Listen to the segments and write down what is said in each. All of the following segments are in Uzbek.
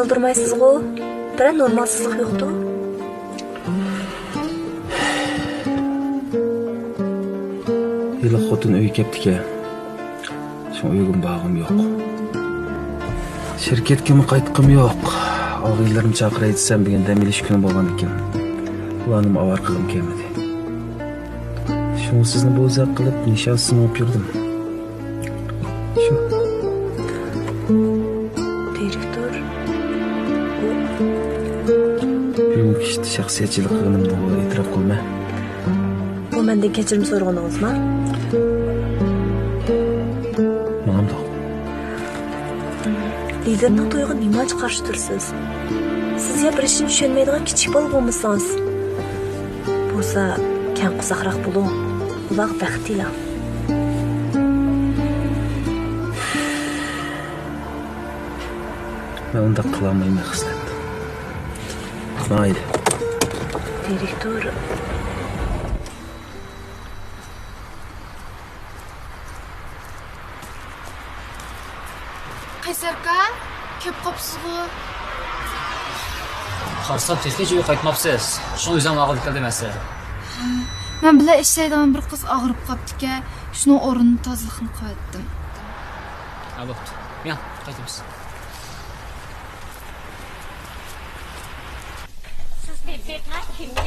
aldırmaysızgı. Bir normalsızlık yoktu. Yılı xotun öy keptike. Şu uygun bağım yok. Şirketke mi qaytqım yok. Ağıylarım çakıraydı sen bilgen dam elish kuni bo'lgan ekan. Ulanım avar qilgim kelmedi. Şunu sizni bo'zaq qilib nishonsini olib yurdim. Shu. Direktor. Benim işte şahsiyetçilik qilganimni e'tirof qilma. Bu menden kechirim so'raganingizmi? Manamda. Liderning to'yiga nima qarshi tursiz? Siz ya bir ishni tushunmaydigan kichik bola bo'lmasangiz. Bo'lsa, kang qusaqroq bo'ling. Ular baxtlilar. Ben unda qilolmayman xislat. Mayli. Direktor. Qaysarka, köp qopsizg'i. Qarsam tezlik joyga qaytmabsiz. Shuni o'zim og'ilib kelmasa. Men bilan ishlaydigan bir qiz og'rib qopti-ka, shuni o'rnini tozaliqni qilyaptim. Ha, bo'pti. Men qaytamiz. Siz bebekma kimga?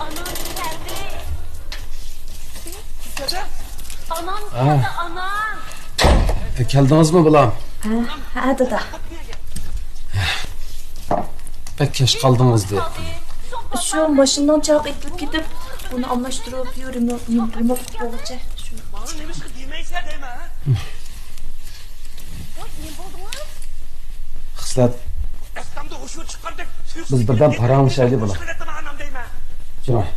Anam geldi. Anam geldi, anam. Keldingizmi bulam? Ha, dada. Pek kesh qaldingiz deb. Şu maşından çarp etilip gidip bunu anlaştırıp yürüme olacak. Şu. Xislat. Biz birden paranglashaylik bulam. Jo'ray.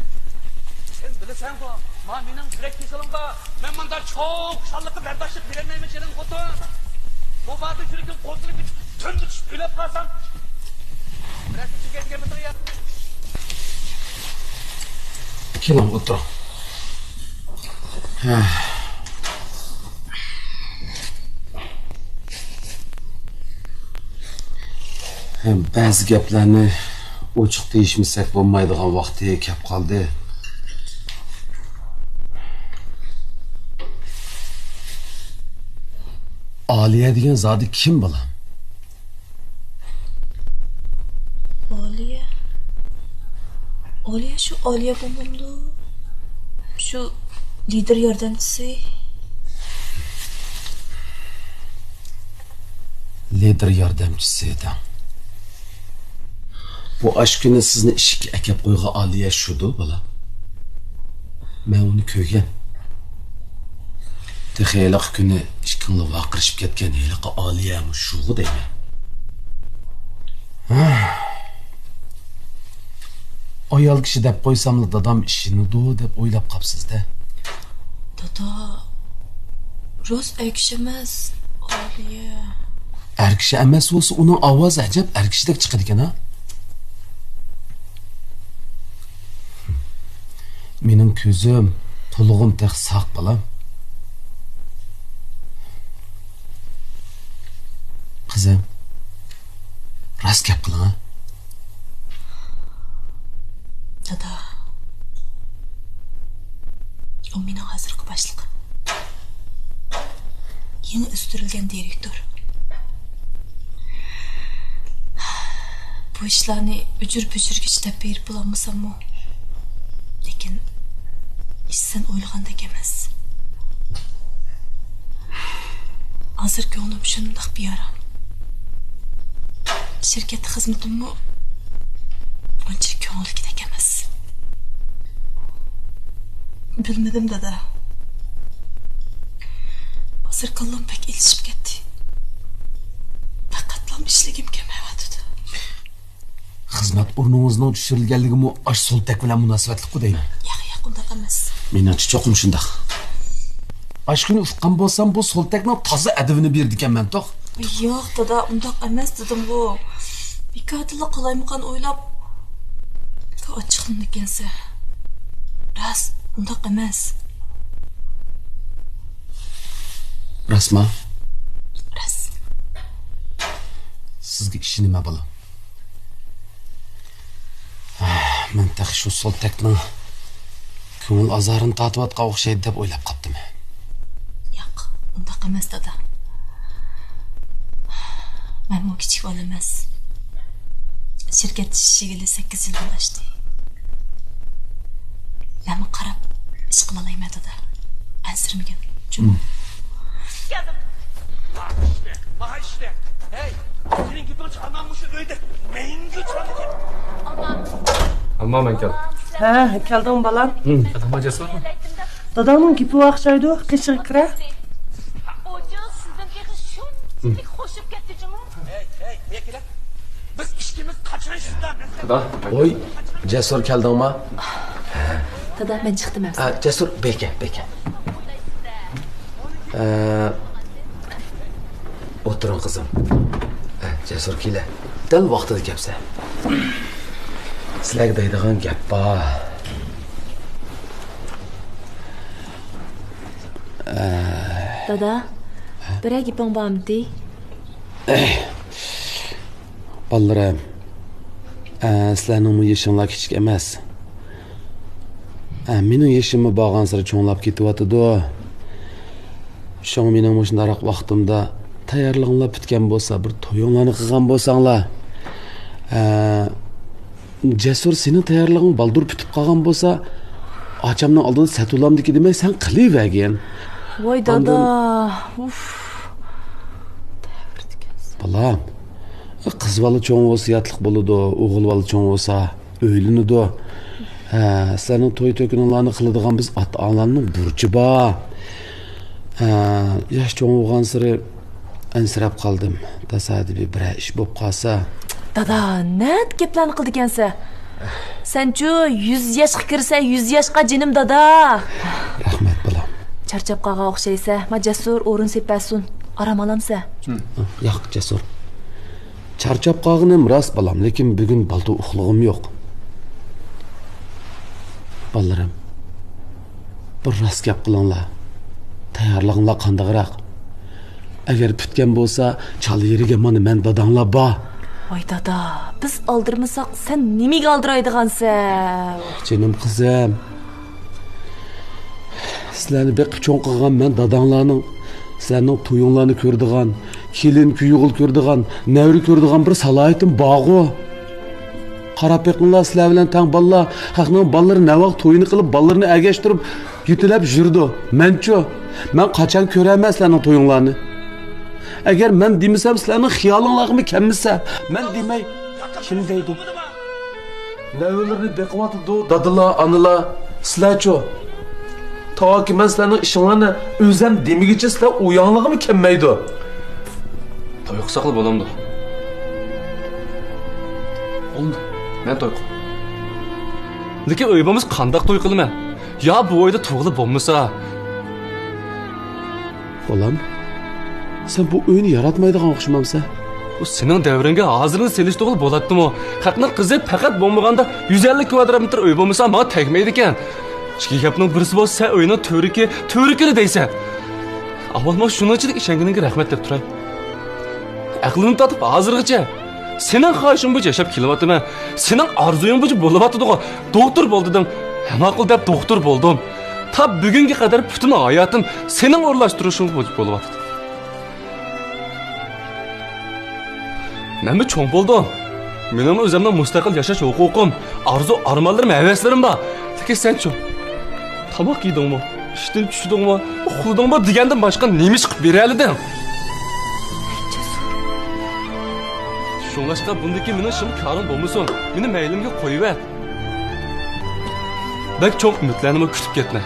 Sen bilasan bu, ma mening yurak kasalimda men menda çok şallıqı bardashlik berolmayman sening xotin. Bu vaqtda yuragim qo'zilib tunda tushib o'lib qolsam. Biraz chekadigan bitir ya. Keling o'tir. Ba'zi gaplarni ochiq deyishmasak bo'lmaydigan vaqti kelib qoldi. Aliye degan zodi kim bilan? Aliye. Aliye şu Aliye bulundu. Şu lider yardımcısı. Lider yardımcısı edi. Bu aşk günü sizni ishga akab qo'ygan Aliye şudu bola. Men uni ko'rgan. Texeyliq kuni ishkingni vaqirishib ketgan heliqi Aliye mu shugu deyman. Ayol kishi deb qo'ysamli dadam ishini-du deb o'ylab qapsiz-da. Dada. Rost erkish emas. Aliye. Erkishi emas bo'lsa uning ovozi ajab erkishidek chiqadi ekan ha. Mening ko'zim, to'lig'im tek saq bolam. Qizim, rost gap qiling ha. Dada. O mening hozirgi boshlig'im. Yeni üstürülgen direktör. Bu işlerini ücür bücür geçtep berip bulanmasam mı? Lekin iş sen oylagandek emas. Hazır ko'nglim shundoq bearam. Şirket xizmatimni uncha ko'ngilgidek emas. Bilmedim dada. Hazır kallam pek ilişip ketdi. Faqatlam ishligim kelmayapti. Xizmat o'rningizning tushirilganligi mu ash soltak bilan munosabatli deyman. Yo'q, undaq emas. Meningcha cho'qim shundoq. Ash kuni uqqan bo'lsam bu soltakning toza adabini berdi ekanman to'q. Yo'q dada, undaq emas dedim bu. Bekatilla qalaymiqan o'ylab ochiqni ekansa. Rost undaq emas. Rasma? Rost. sizga ishi nima bo'la? Men taq shu Soltakning ko'ngil azorini tatiyotgan o'xshaydi deb o'ylab qopdim. Yo'q, undaq emas dada. Men bu kichik bola emas. Şirket işigili 8 yıldan açtı. Ben mi qarab iş qılalayım dada. Ansirmigan. Cumum. Geldim. Bak işte. Hey, senin gibi çalmamış öyle. Mengi çaldı. Alma ben gel. Ha, keldim balam. Adama cesur mu? Dadamın gipi akşaydı, kışık kira. Ocan sizden peki şunçalik hoşup gitti canım. Hey, bekle. Biz işimiz kaçan şundan. Da. Oy, Jasur keldingmi? Dada ben çıktım hepsi. Jasur, beka. O'tiring qizim. Jasur kela. Dal vaqtida kelsa. Sizlarga deydigan gap bor. Dada, birey gipin bormidi? Ballaraim. Sizlarning yeshinglar kichik emas. Mening yeshimni borgan sari cho'nglab ketyapti-da. Shunga mening shunday vaqtimda tayyorlig'inglar bitgan bo'lsa, bir to'yinglarni qilgan bo'lsanglar, Jasur sening tayyorlig'ing baldur bitib qolgan bo'lsa, achamning oldida satulamdiki demay sen qilavergin. Voy dada. Uf. Balam, qiz bola cho'ng bo'lsa yatliq bo'ladi, o'g'il bola cho'ng bo'lsa o'ylinadi. Sizlarning to'y to'kinlarni qiladigan biz ota-onalarning burchi bor. Yosh cho'ng bo'lgan sari ansirab qoldim. Tasodifiy bir ish bo'lib qolsa. Dada, net gaplarni qildi ekansan. Sen-chu 100 yoshga kirsa 100 yoshga jinim dada. Rahmat balam. Charchab qolgan o'xshaysa, ma Jasur o'rin sepasun. Aram olamsa. Yo'q, Jasur. Charchab qolganim rost balam, lekin bugun balta uxlig'im yo'q. Balarim. Bir rost gap qilinglar. Tayyorlig'inglar qandaqroq? Agar bitgan bo'lsa, chal yeriga mana men dadanglar bor. Voy dada, biz aldırmasak sen nimaga aldiraydigansan? Canım qizim. Sizlarni beqib cho'ng qilgan men dadanglarning, sizlarning to'yinglarni ko'rdigan, kelin kuyug'il ko'rdigan, navri ko'rdigan bir salohiyatim bor-ku. Qarab beqinglar sizlar bilan tang bolalar, haqning bolalari navaq to'yini qilib, bolalarini agashtirib, yutilab yurdi. Men-chu, men qachon ko'raman sizlarning to'yinglarni? Agar men demasam sizlarning xiyolinglarmi kelmasa, men demay kim deydi? Navlarni beqiyotdi, dadalar, analar, sizlar-chu. To'ki men sizlarning ishinglarni o'zim demigicha sizlar uyanlig'imi kelmaydi. To'y qilsaqli bo'lamdi. Oldu. Men to'y qil. Lekin o'yimiz qanday to'y qilaman? Ya bu o'yda tug'ilib bo'lmasa. Bolam, sen bu o'yini yaratmaydigan o'xshamamsan. Bu sening davringga hozirni selish to'g'ri bo'ladimi? Haqning qizi faqat bo'lmaganda 150 kvadrat metr uy bo'lmasa, menga tegmaydi ekan. Ikki gapning birisi bo'lsa, o'yini to'rikini deysan. Avvalma shuningchalik ishonganingga rahmat deb turay. Aqlini tatib hozirgacha sening xohishing bo'yicha yashab kelyapman. Sening orzuying bo'yicha bo'lyapti-ku. Doktor bo'ldim. Ma'qul deb doktor bo'ldim. Ta bugunga qadar butun hayotim sening o'rlashtirishing bo'yicha bo'lyapti. Men cho'ng bo'ldim. Mening o'zimning mustaqil yashash huquqim, arzu-armonlarim, havaslarim bor. Lekin sen-chu tamoq yedingmi? İşten tushdingmi? Uxladingmi degandan boshqa nima chiqib beraliding? Shunlashqa bundaki mening shim korim bo'lmasin. Meni maylimga qo'yib. Bak cho'ng umidlarni kutib ketma.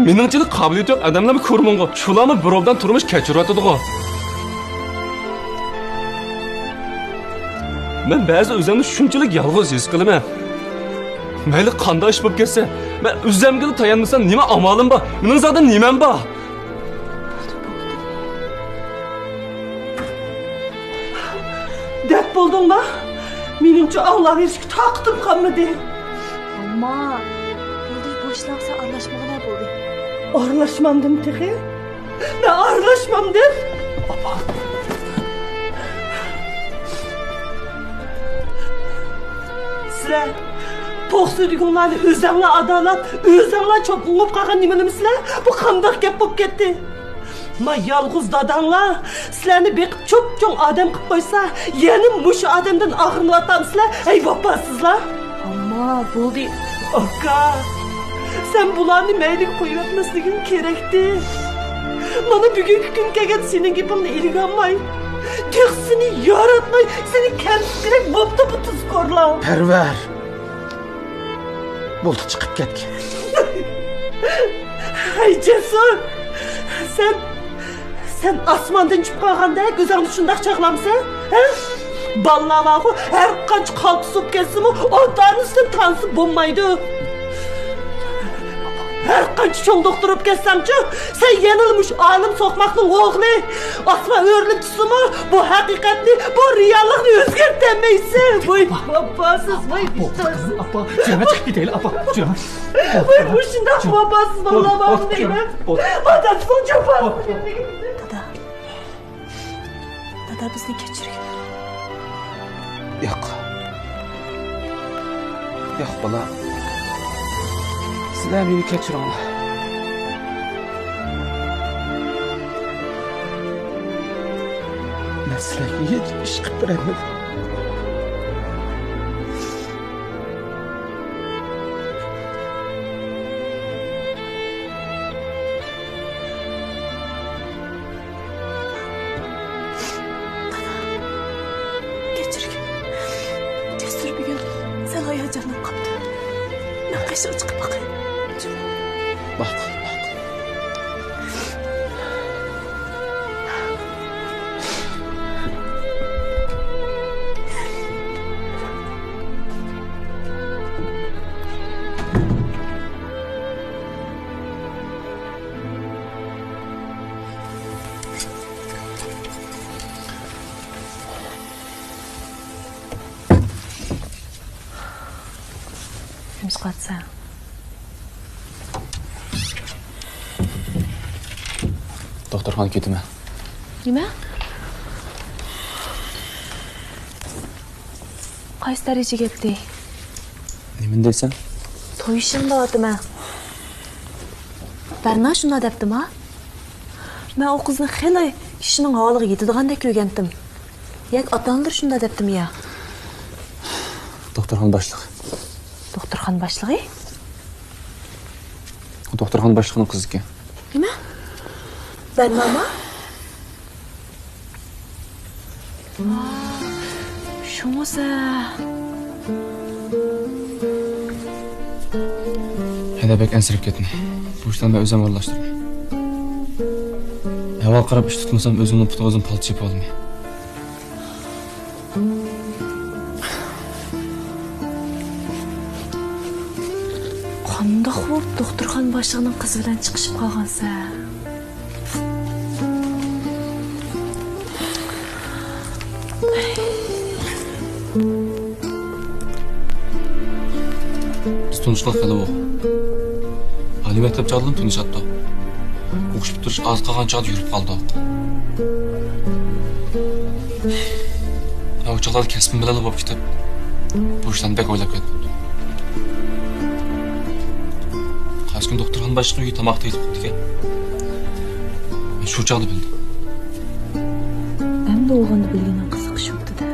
Meningchilik qobiliyati yo'q odamlarni ko'rmang'i. Shularni birovdan turmush kechiryotdi-ku. Men ba'zi o'zimni shunchalik yolg'iz his qilaman. Mayli qanday ish bo'lib ketsa, men o'zimga tayanmasam nima amalim bor? Mening zada nimam bor? Dep buldun mu? Menimcha Allah eski taqtim qolmadi. Ammo yıldız boşlaqsa aralashmag'ina bo'ldi. Aralashmamdim tehi. Men aralashmamdim. sizler. Toq söylüyorlarni o'zinglar adolat, o'zinglar cho'p o'ngib qolgan nimanisizlar? Bu qanday gap bo'lib ketdi? Ma yolg'iz dadanglar sizlarni beqib cho'p-cho'ng odam qilib qo'ysa, yana mushu odamdan og'rinayotgansizlar. Ey vafosizlar. Ammo bo'ldi. Aka, sen bularni mayli qo'yib etmasliging kerakdi. Mana bugungi kun kelgan sening gapingni ilga olmay, seni yaratmay, seni kamchilik bo'pti bu tuzkorlar. Parvar. Bo'ldi chiqib ketgin. Ay Cesur, sen osmondan tushib qolgandek o'zingni shundoq chaqlamsan, ha? Ballarga har qancha qalqisib ketsimi, ota-onasidan tanisi bo'lmaydi. Her qancha cho'ng doktorib ketsam-chi, sen yenilmiş olim so'qmoqning o'g'li. Osmon o'rlib tushsimi, bu haqiqatni, bu reallikni o'zgartirmaysan. Voy babasiz, voy bitasiz. Apa, cana çıkıp gidelim apa. Cana. Voy bu shundoq babasiz bo'laman deyman. Madad so'chapa. Dada bizni kechirgin. Yo'q. Yo'q bola. Sizlar meni kechiringlar. Men sizlarga hech ish qilib bermadim. Kechirgin. Cesur bugun sen hayajonlanib qolibdi. Men qashig'i chiqib boqay. Bak. Kimsi qatsa? Doktorxona ketimi. Nima? Qaysi darajaga yetdi? Nimani deysan? To'yishim bo'ldimi? Barna shuni debdim-a? Men o qizni xeli kishining holiga yetadiganday ko'rgandim. Yak ota-onalar shunda debdim ya. Doktorxona boshlig'i. Doktorxona boshlig'i? Doktorxona boshlig'ining qizi ekan. Nima? Barnama? Shunisi. Haydabek ansirib ketma. Bu ishdan men o'zim o'rlashtirdim. Avval qarab ish tutmasam o'zimni puti o'zim palcha yopib olmay. Qandoq bo'lib doktorxona boshlig'ining qizi bilan chiqishib qolgansa? Biz tunishlar qilib o'q. Ali maktab chog'dan tunishatdi. O'qish bitirish oz qolgan chog'da yurib qoldi. O chog'da kasbim bilan bo'lib ketib, bu ishdan bek o'ylab ketdim. Qaysi kun doktorxona boshlig'iga tomoq tegib ketdi. Men shu chog'da bildim. Endi o'g'ilni bilganim qiziqish yo'qdi-da.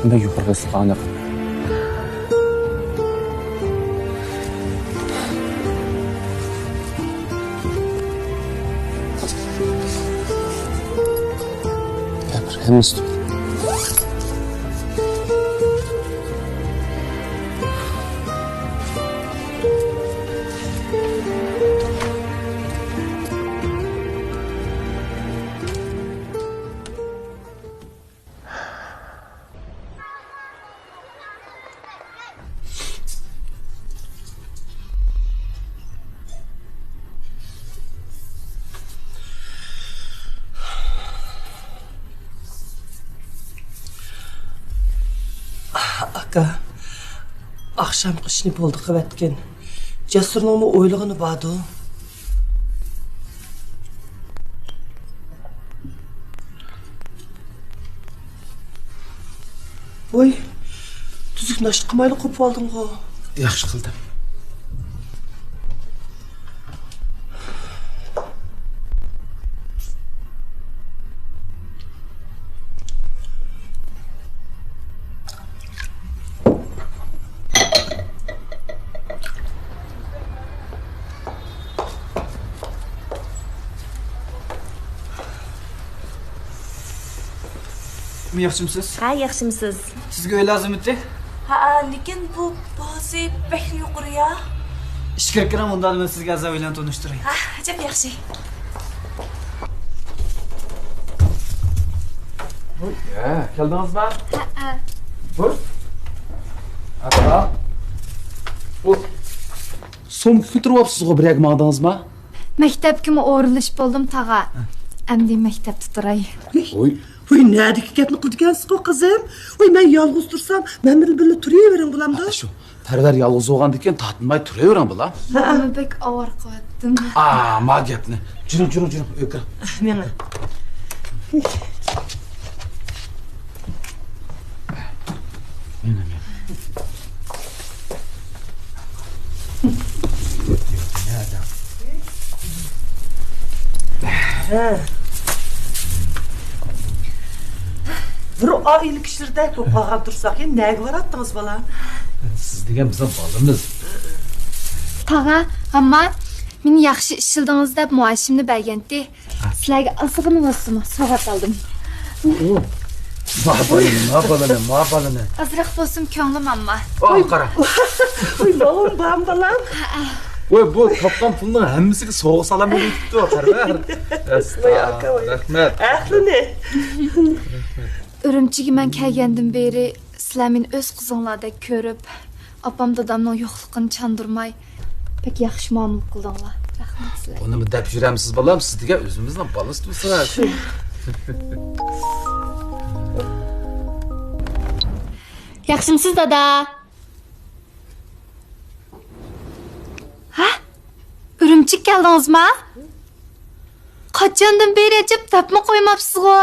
Bunday yuqoriga silqana qil. Hemmiz. Aka, akşam kışını buldu kıvetken. Cesur'un mu oyluğunu bağdı? Oy, tuzuk naş qilmayli qo'yib olding-ku. Yaxshi qildim. Yaxshimisiz? Ha, yaxshimisiz? Sizga uy lozim edi? Ha, lekin bu bozi bek yuqori ya. Ish kirib kiram, unda men sizga azab bilan tanishtiray. Ha, ajab yaxshi. Keldingizmi? Ha. Buyur. Ata. Bu so'm ko'taryapsiz-ku, bir yak maqdingizmi? Maktabga o'rilish bo'ldim tag'a. Endi maktabda turay. Oy, Oy, neredeki gapni qildigansiz-ku qizim? Oy, men yolg'iz tursam, men bilan birga turavering bulamda. shu Parvar yolg'iz bo'lgandan keyin tatmay turavering bular. Ama bek avor qilyaptim. Ma gapni. Juring, o'kir. Meni. Bir oilik ishlarda to'polg'ab tursak, endi nega boradingiz bolam? Siz degan bizning bolamiz. Tag'a, amma meni yaxshi ishildingiz deb muashimni bergandi. Sizlarga asig'ini bo'lsin, sovg'at oldim. Ma balani. Azroq bo'lsin ko'nglim amma. Oy, qara. Oy, bolam, balam. Oy, bu topgan pulning hammasiga sovg'a salam bo'libdi, Parvar. Rahmat. Ahlini. Urumchiga men kelgandan beri sizlar meni o'z qizinglardek ko'rib, opam dadamning yo'qligini chandurmay pek yaxshi muomala qildinglar. Rahmat sizlarga. Buni deb yuramsiz bolam, siz degan o'zimizning bolamiz tursiz. Yaxshimisiz dada? Ha? Urumchik keldingizmi? Qachondan beri ajab tapma qo'ymabsiz-ku?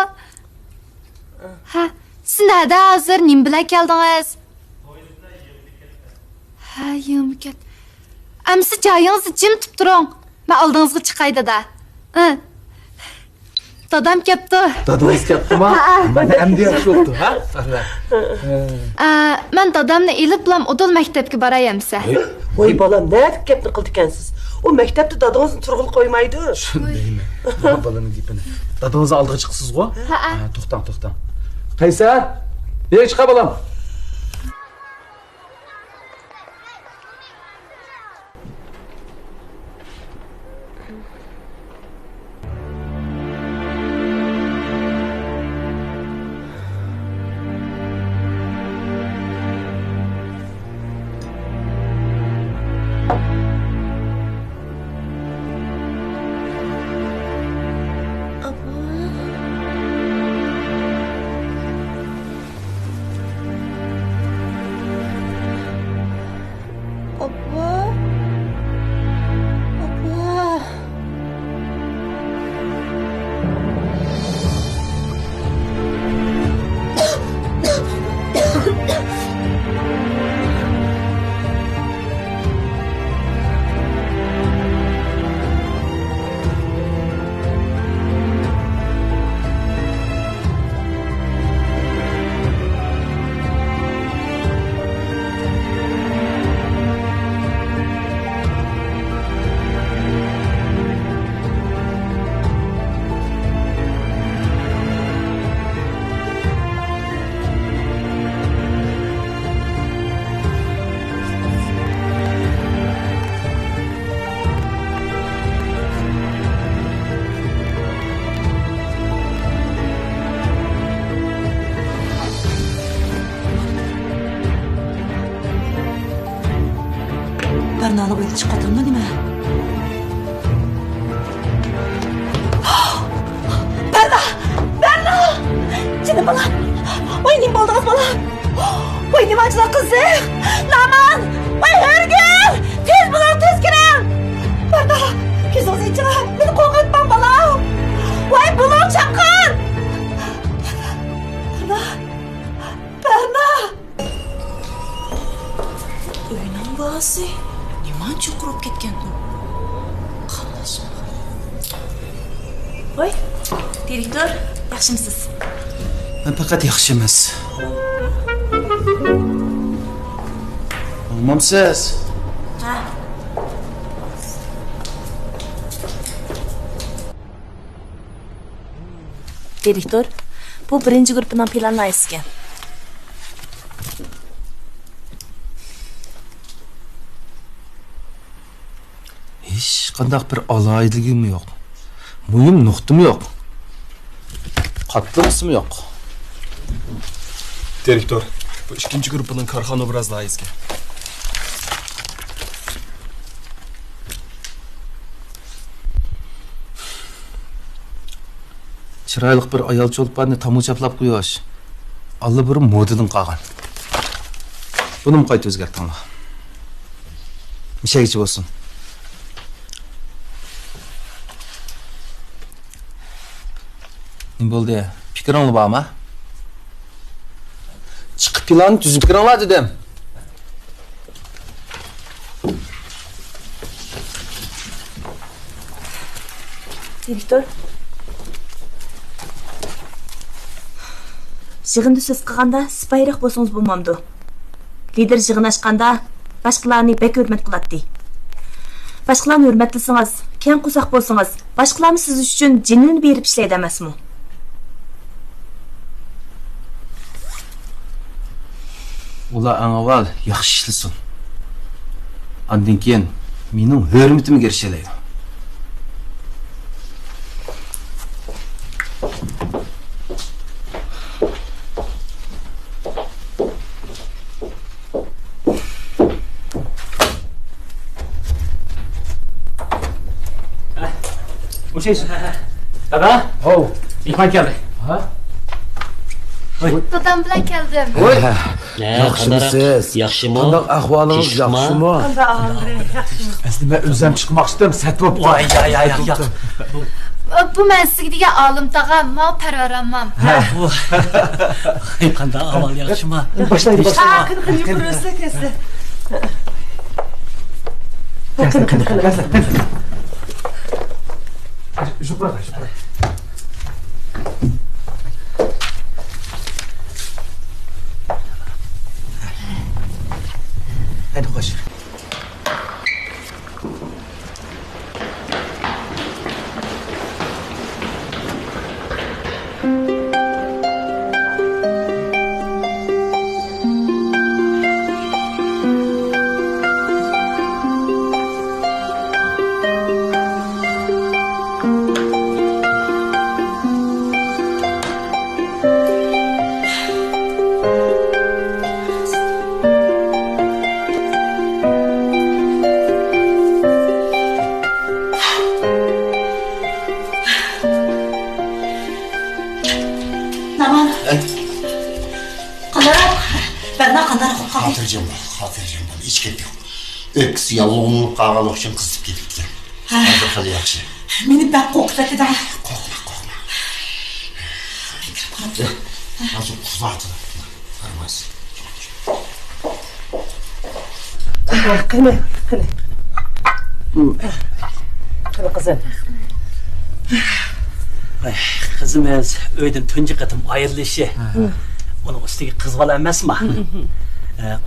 Ha, siz nada hozir nim bilan keldingiz? Ha, yumkat. Amsi joyingizni jim tutib turing. Men oldingizga chiqay dada. Dadam kelibdi. Dadangiz kelibdimi? Mana endi yaxshi bo'ldi, ha? Parvar. Men dadamni ilib bilan odil maktabga boray amsa. Oy, bolam, neredeki gapni qildigansiz? O maktabda dadangizni turg'il qo'ymaydi. Shundaymi? Ma balani gapini. Dadangizni oldiga chiqsiz-ku? Ha, to'xtang. Qaysar? Chiqa bolam. Barnalı böyle çıkartılma değil mi? Berna! Canım balam! Oy neyim oldunuz balam? Oy neyim acılar kızım? Naman! Oy hürgür! Tez bulan tez girin! Berna! Gözünüzü içine beni korkutma balam! Oy bulan çakın! Berna! Yaxshimisiz? Ben fakat yaxshi emas. Olmamsiz. Ha. Direktor, bu birinchi guruhning planlaysiz ekan. Hech qandaq bir alayligim yo'q. Muhim nuqtam yo'q. Qattiqsim yo'q. Direktor, bu ikinci grubunun karxana biraz daha eski. Chiroyli bir ayol cho'lpanni tomoshablab qo'yish. Allabir modadan qolgan. Buni qayta o'zgartinglar. Mishagichi bo'lsin. Nima bo'ldi? Fikringlar bormi? Chiqib plan tuzib kiringlar dedim. Direktor. Yig'inda so'z qilganda sipayroq bo'lsangiz bo'lmamdi. Lider yig'in ochganda boshqalarni bek hurmat qiladi. Boshqalarni hurmatlasangiz, keng qo'saq bo'lsangiz, boshqalarni siz uchun jinini berib ishlaydi emasmi? Ular avval yaxshi ishlasin. Ondan keyin mening hurmatimga erishaydi. Dada? Oh, İhman geldi. Dadam bilan keldim. yaxshimisiz? Yaxshimi? Qanday ahvolingiz yaxshimi? Aslida men o'zim chiqmoqchidim, satib Vay ya. Bu men sizga degan olim tag'am, mal parvarammam. Qanday ahvol yaxshimi? Başlayın. Qin burası kesse. Hadi hoş. Hatırcım hiç gerek yok. Öküz yalığını qağalık için kızıp gidip gel. Hazır kalı yaxşı. Meni bak qo'rqitadi da. Korkma. Hazır kuzatın. Armaz. Qani. Qani qizim. Kızımız öyden tuncu katım ayrılışı. Onun üstüge kız bala emasmi?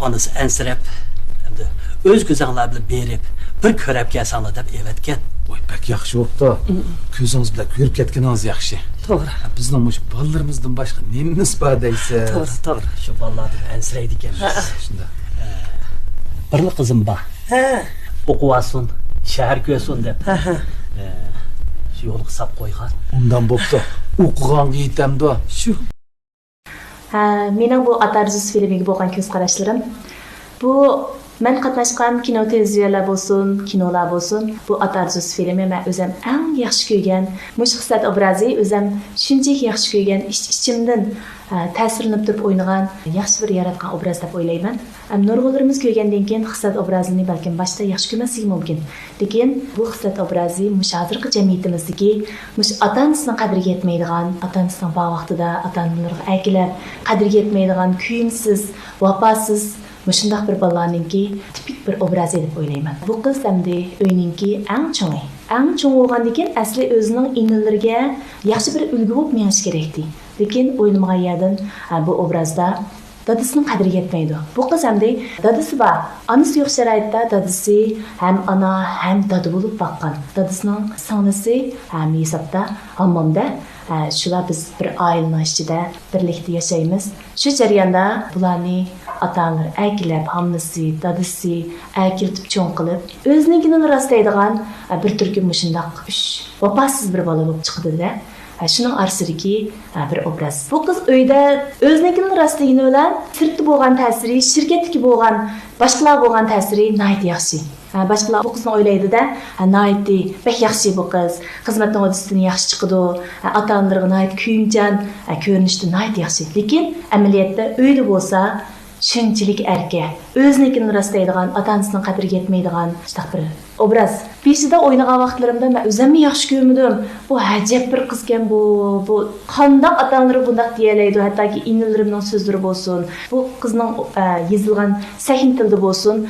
Onысы ensirep, öz gözüңlar bilan berip, bir ko'rab kelsanlar deb evatgan. Voy, bak yaxshi bo'pti. Ko'zingiz bilan ko'rib ketganingiz yaxshi. To'g'ri. Bizning mush bolalarimizdan boshqa nimani isbodaysiz? To'g'ri. Shu bolalarni ensiraydi ekanmiz. Shunda. Bir qizim bor. O'qivasin, shahar ko'rsin deb. Shu yo'l qisab qo'ygan. Undan bo'pti. O'qiganga yetamdi. Shu. Mening bu Atarjus filmiga bo'lgan ko'z qarashlarim. Bu men qatnashgan kino televiziyalar bo'lsin, kinolar bo'lsin, bu Atarjus filmi men o'zim eng yaxshi ko'rgan, mush hissat obrazi o'zim shunchaki yaxshi ko'rgan, ichimdan ta'sirlanib turib o'ynagan yaxshi bir yaratgan obraz deb o'ylayman. Nurg'ullarimiz ko'rgandan keyin hissat obrazini balkim boshda yaxshi ko'rmasligi mumkin. Lekin bu hissat obrazi mush hozirgi jamiyatimizdagi mush ota-onasining qadriga yetmaydigan, ota-onasining bor vaqtida ota-onalarga akilab qadriga yetmaydigan, kuyimsiz, vafosiz mushundaq bir bolalarninki tipik bir obraz deb o'ylayman. Bu qiz hamda uyninki eng cho'ngi. Әң чоң болғандан keyin әсли өзінің инілерге yaxshi bir үлгі болып меңіш керекті. Lekin o'ylamаған yerden bu obrazda dadısının qadri yetmeydi. Bu kız hem de dadısı var. Anısı yok şeraitdə dadısı hem ana hem dadı bulup bakkan. Dadısının sanısı hem hesapta hammamda. Şular biz bir ailenin içinde birlikte yaşayımız. Şu jarayonda bularni ata-analar әкелеп, hamnisi, dadısı әкелтіп çoğun qilib, özüninkini rastlaydigan bir türkü muşundaq vafasız bir bala bo'lib chiqdi-da. Şunun arsidagi bir obraz. Bu kız uyda özüninkini rastlaygani bilan sirtda bo'lgan ta'siri, shirkatdagi bo'lgan, boshqalar bo'lgan ta'siri nihoyat yaxshi. Başqalar bu qizni o'ylaydi-da, nihoyat bek yaxshi bu qiz, xizmatning odisidan yaxshi chiqadi, ota-onalarga nihoyat kuyimchan, ko'rinishda nihoyat yaxshi. Lekin amaliyotda uyda bo'lsa, shunchalik erkak, o'zinikini rastlaydigan, ota-onasining qadriga yetmaydigan shunaqa bir obraz. Beshida o'ynagan vaqtlarimda men o'zimni yaxshi ko'rmadim. Bu ajab bir qizgan bu qandoq ota-onalar bundoq deyalaydi, hattoki inilarimning so'zlari bo'lsin. Bu qizning yozilgan sahih tilda bo'lsin,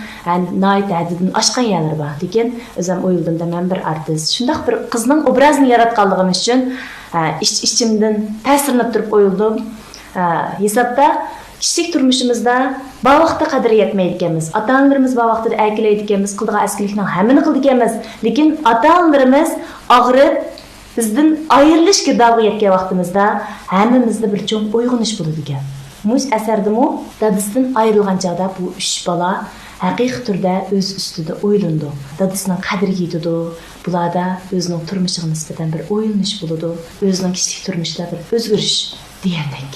nihoyat haddidan oshgan yerlar bor. Lekin o'zim o'yildimda men bir artist, shundoq bir qizning obrazini yaratganligim uchun ichimdan ta'sirlanib turib o'yildim. Hisobda kişilik turmuşumuzda bu vaqtda qadri yetmeydiganmiz. Ata-analarimiz bu vaqtda erkelaydiganmiz, qildigan askilikning hammani qildiganmiz. Lekin ata-analarimiz og'rib bizdan ayrilish girdobga yetgan vaqtimizda hammamizda bir cho'ng uyg'onish bo'ladi ekan. Mush asardimi dadisidan ayrilgan chog'da bu 3 bola haqiqiy turda o'z ustida o'ylandi. Dadisining qadriga yetdi. Bularda o'zining turmushiga nisbatan bir o'yilnish bo'ladi. O'zining kişilik turmushida bir o'zgarish degandek.